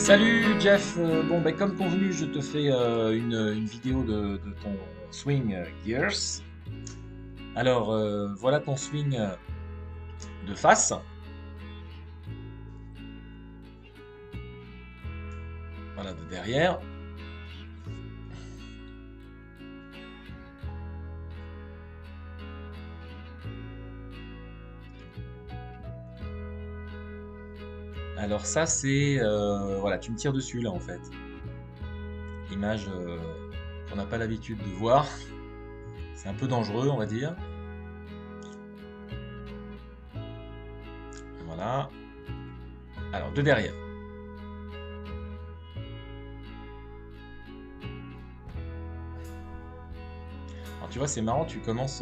Salut Jeff. Bon ben comme convenu je te fais une vidéo de ton swing Gears. Alors voilà ton swing de face, voilà de derrière. Alors ça c'est voilà, tu me tires dessus là en fait. Image qu'on n'a pas l'habitude de voir. C'est un peu dangereux on va dire. Voilà. Alors de derrière. Alors tu vois c'est marrant, tu commences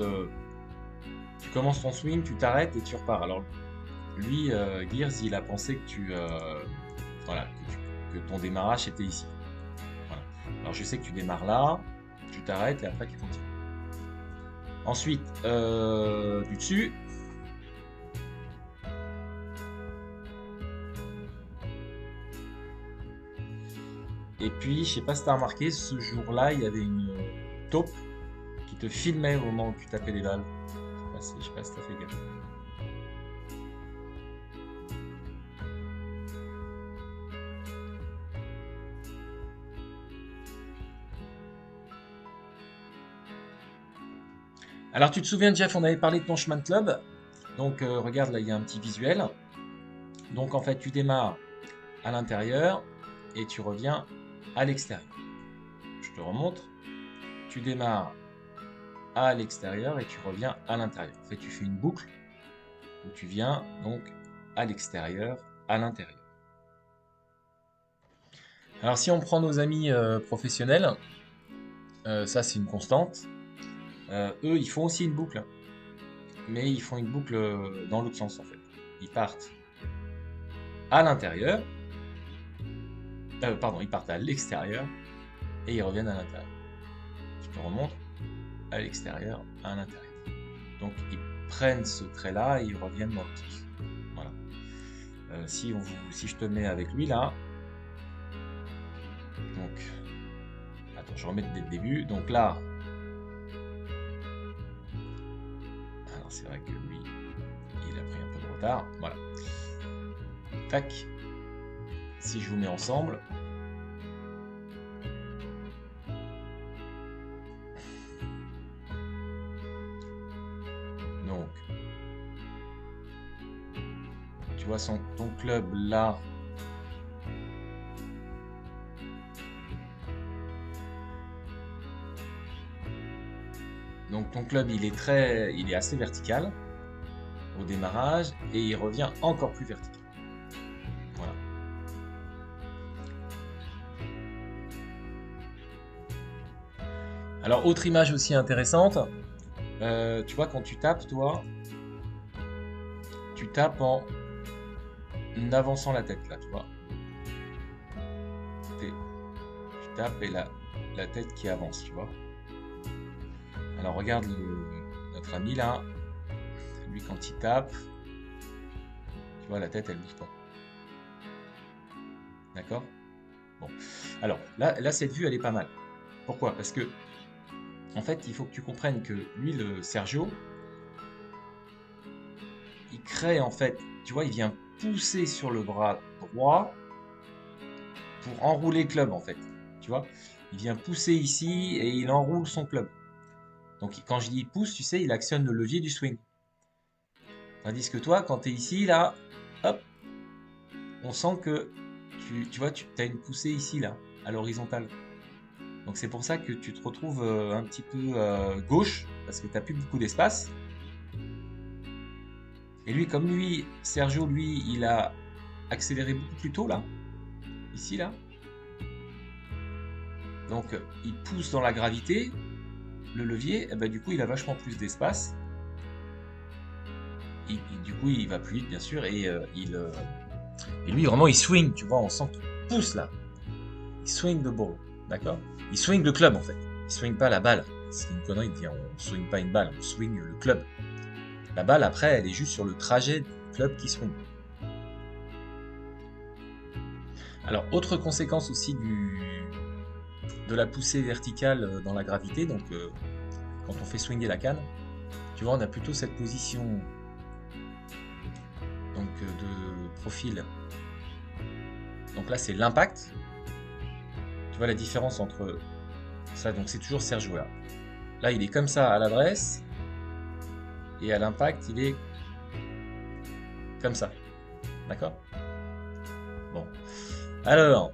ton swing, tu t'arrêtes et tu repars. Alors lui, Gears, il a pensé que voilà, que ton démarrage était ici. Voilà. Alors je sais que tu démarres là, tu t'arrêtes et après tu continues. Ensuite, du dessus. Et puis, je sais pas si tu as remarqué, ce jour-là, il y avait une taupe qui te filmait au moment où tu tapais les balles. Je sais pas si tu as fait gaffe. Alors, tu te souviens, Jeff, on avait parlé de ton chemin de club. Donc, regarde, là, il y a un petit visuel. Donc, en fait, tu démarres à l'intérieur et tu reviens à l'extérieur. Je te remontre. Tu démarres à l'extérieur et tu reviens à l'intérieur. En fait, tu fais une boucle où tu viens donc à l'extérieur, à l'intérieur. Alors, si on prend nos amis professionnels, ça c'est une constante. Eux, ils font aussi une boucle, mais ils font une boucle dans l'autre sens en fait. Ils partent à l'intérieur, pardon, ils partent à l'extérieur et ils reviennent à l'intérieur. Je te remontre à l'extérieur, à l'intérieur. Donc ils prennent ce trait-là et ils reviennent dans l'autre sens. Voilà. Si je te mets avec lui là, donc, attends, je remets dès le début. Donc là, alors c'est vrai que lui, il a pris un peu de retard. Voilà. Tac. Si je vous mets ensemble, donc, tu vois ton club là. Donc ton club il est assez vertical au démarrage et il revient encore plus vertical. Voilà. Alors autre image aussi intéressante, tu vois quand tu tapes toi, tu tapes en avançant la tête là, tu vois. Tu tapes et la tête qui avance, tu vois. Alors regarde notre ami là, lui quand il tape, tu vois la tête elle bouge pas. D'accord? Bon. Alors là cette vue elle est pas mal. Pourquoi? Parce que en fait il faut que tu comprennes que lui le Sergio, il crée en fait, tu vois, il vient pousser sur le bras droit pour enrouler le club en fait. Tu vois? Il vient pousser ici et il enroule son club. Donc quand je dis il pousse, tu sais, il actionne le levier du swing. Tandis que toi, quand tu es ici, là, hop, on sent que tu vois, tu as une poussée ici, là, à l'horizontale. Donc c'est pour ça que tu te retrouves un petit peu gauche, parce que tu n'as plus beaucoup d'espace. Et lui, comme lui, Sergio, lui, il a accéléré beaucoup plus tôt, là, ici, là. Donc il pousse dans la gravité, le levier, et ben, du coup, il a vachement plus d'espace. Du coup, il va plus vite, bien sûr, et lui, vraiment, il swing, tu vois, on sent qu'il pousse là. Il swing the ball, d'accord? Il swing le club, en fait. Il swing pas la balle. C'est une connerie de dire on swing pas une balle, on swing le club. La balle, après, elle est juste sur le trajet du club qui swing. Alors, autre conséquence aussi de la poussée verticale dans la gravité, donc quand on fait swinger la canne, tu vois, on a plutôt cette position donc, de profil. Donc là, c'est l'impact. Tu vois la différence entre ça, donc c'est toujours Sergio là. Là, il est comme ça à l'adresse, et à l'impact, il est comme ça. D'accord? Bon. Alors,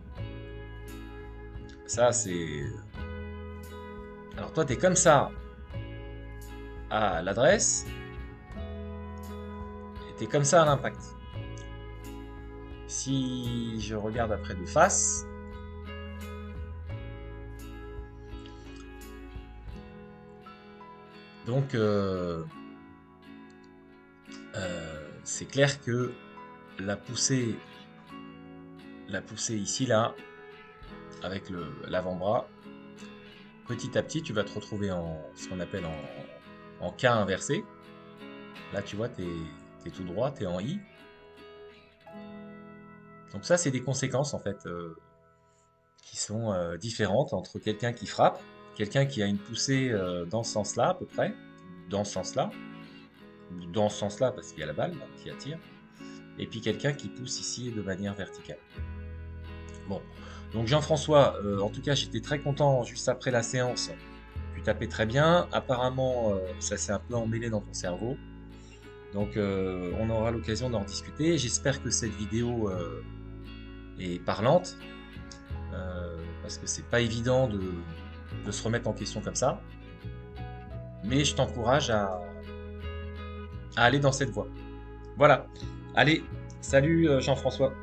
ça c'est... Alors toi, tu es comme ça à l'adresse, et tu es comme ça à l'impact. Si je regarde après de face, donc c'est clair que la poussée ici, là, avec l'avant-bras, petit à petit, tu vas te retrouver en ce qu'on appelle en K inversé. Là, tu vois, tu es tout droit, tu es en I. Donc ça, c'est des conséquences, en fait, qui sont différentes entre quelqu'un qui frappe, quelqu'un qui a une poussée dans ce sens-là, à peu près, dans ce sens-là, ou dans ce sens-là, parce qu'il y a la balle là, qui attire, et puis quelqu'un qui pousse ici de manière verticale. Bon, donc Jean-François, en tout cas, j'étais très content juste après la séance. Tu tapais très bien. Apparemment, ça s'est un peu emmêlé dans ton cerveau. Donc, on aura l'occasion d'en discuter. J'espère que cette vidéo est parlante, parce que c'est pas évident de se remettre en question comme ça. Mais je t'encourage à aller dans cette voie. Voilà. Allez, salut Jean-François.